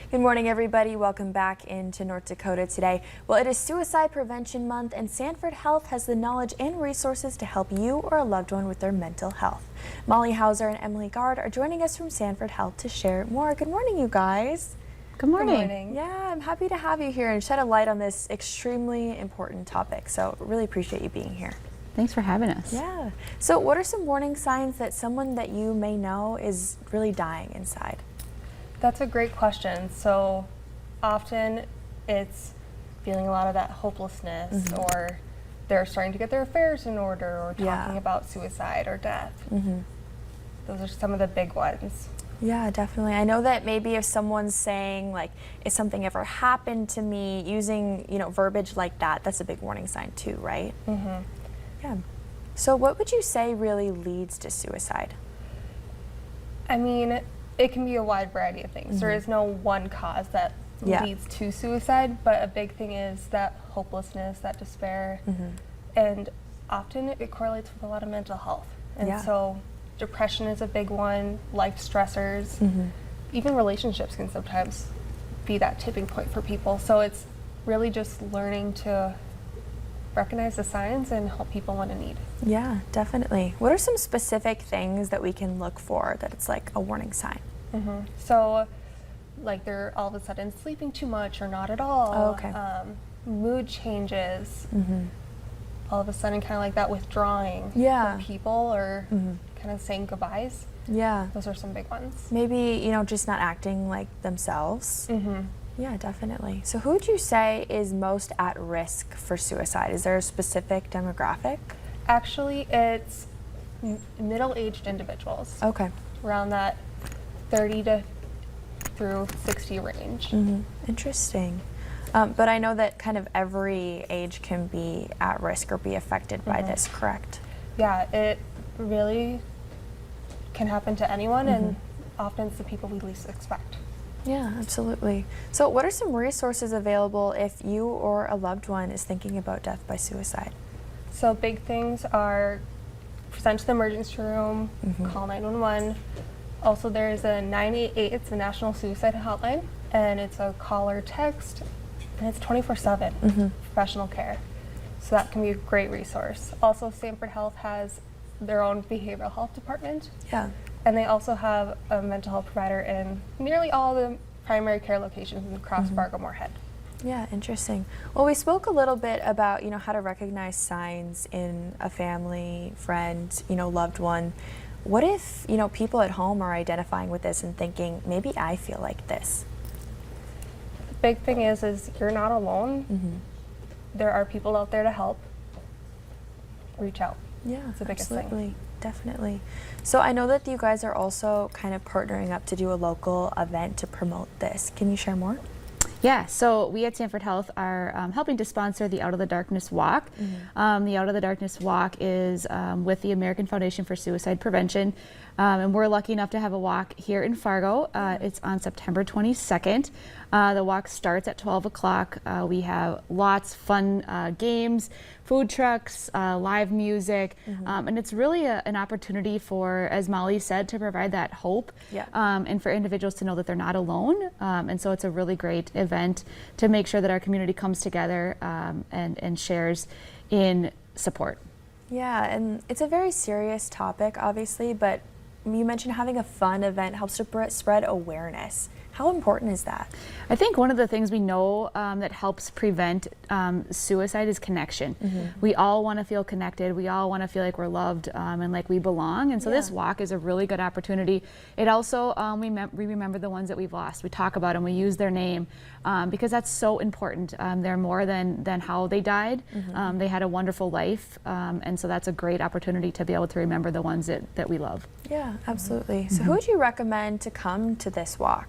Good morning, everybody. Welcome back into North Dakota today. Well, it is Suicide Prevention Month, and Sanford Health has the knowledge and resources to help you or a loved one with their mental health. Molly Hauser and Emily Gard are joining us from Sanford Health to share more. Good morning, you guys. Good morning. Good morning. Yeah, I'm happy to have you here and shed a light on this extremely important topic. So really appreciate you being here. Thanks for having us. Yeah. So what are some warning signs that someone that you may know is really dying inside? That's a great question. So often it's feeling a lot of that hopelessness, or they're starting to get their affairs in order, or talking about suicide or death. Those are some of the big ones. Yeah, definitely. I know that maybe if someone's saying, like, if something ever happened to me, using, verbiage like that, that's a big warning sign too, right? Yeah. So what would you say really leads to suicide? I mean, it can be a wide variety of things. There is no one cause that leads to suicide, but a big thing is that hopelessness, that despair, and often it correlates with a lot of mental health. And so depression is a big one, life stressors, even relationships can sometimes be that tipping point for people. So it's really just learning to recognize the signs and help people when in need. Yeah, definitely. What are some specific things that we can look for that it's like a warning sign? So like they're all of a sudden sleeping too much or not at all. Mood changes. All of a sudden kind of like that withdrawing from people, or kind of saying goodbyes. Yeah. Those are some big ones. Maybe, just not acting like themselves. Yeah, definitely. So who would you say is most at risk for suicide? Is there a specific demographic? Actually, it's middle-aged individuals. Okay. Around that 30 to through 60 range. Interesting. But I know that kind of every age can be at risk or be affected by this, correct? Yeah, it really can happen to anyone, and often it's the people we least expect. Yeah, absolutely. So what are some resources available if you or a loved one is thinking about death by suicide? So big things are present to the emergency room, call 911. Also there's a 988, it's the National Suicide Hotline, and it's a call or text, and it's 24/7 professional care. So that can be a great resource. Also, Sanford Health has their own behavioral health department. Yeah. And they also have a mental health provider in nearly all the primary care locations across Fargo-Moorhead. Yeah, interesting. Well, we spoke a little bit about, how to recognize signs in a family, friend, loved one. What if, people at home are identifying with this and thinking, maybe I feel like this? The big thing is you're not alone. There are people out there to help. Reach out. Yeah, it's the biggest absolutely. thing. Definitely. So I know that you guys are also kind of partnering up to do a local event to promote this. Can you share more? Yeah, so we at Sanford Health are helping to sponsor the Out of the Darkness Walk. The Out of the Darkness Walk is with the American Foundation for Suicide Prevention, and we're lucky enough to have a walk here in Fargo. It's on September 22nd. The walk starts at 12 o'clock. We have lots of fun games, food trucks, live music, and it's really an opportunity for, as Molly said, to provide that hope, and for individuals to know that they're not alone. And so it's a really great event to make sure that our community comes together and shares in support. Yeah, and it's a very serious topic, obviously, but you mentioned having a fun event helps to spread awareness. How important is that? I think one of the things we know that helps prevent suicide is connection. We all want to feel connected. We all want to feel like we're loved and like we belong. And so this walk is a really good opportunity. It also, we remember the ones that we've lost. We talk about them. We use their name because that's so important. They're more than how they died. They had a wonderful life. And so that's a great opportunity to be able to remember the ones that we love. Yeah, absolutely. So who would you recommend to come to this walk?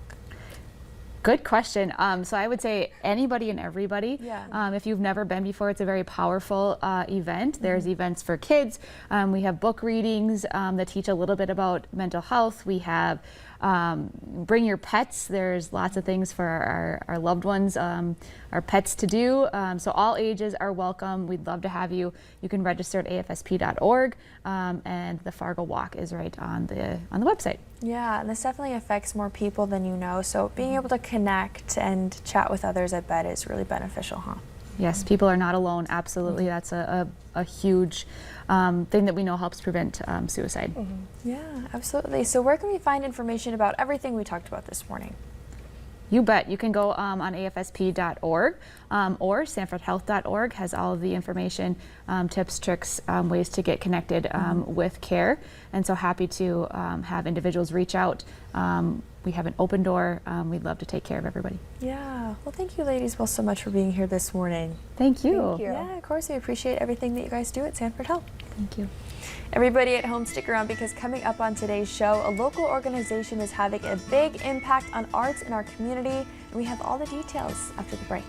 Good question. So I would say anybody and everybody. If you've never been before, it's a very powerful event. There's events for kids. We have book readings that teach a little bit about mental health. We have bring your pets. There's lots of things for our loved ones, our pets to do. So all ages are welcome. We'd love to have you. You can register at afsp.org, and the Fargo Walk is right on the website. Yeah, and this definitely affects more people than you know. So being able to connect and chat with others, I bet, is really beneficial, huh? Yes, people are not alone. Absolutely, that's a huge thing that we know helps prevent suicide. Yeah, absolutely. So where can we find information about everything we talked about this morning? You bet. You can go on afsp.org or sanfordhealth.org has all of the information, tips, tricks, ways to get connected with care. And so happy to have individuals reach out. We have an open door. We'd love to take care of everybody. Yeah. Well, thank you ladies both so much for being here this morning. Thank you. Thank you. Yeah, of course. We appreciate everything that you guys do at Sanford Health. Thank you. Everybody at home, stick around because coming up on today's show, a local organization is having a big impact on arts in our community, and we have all the details after the break.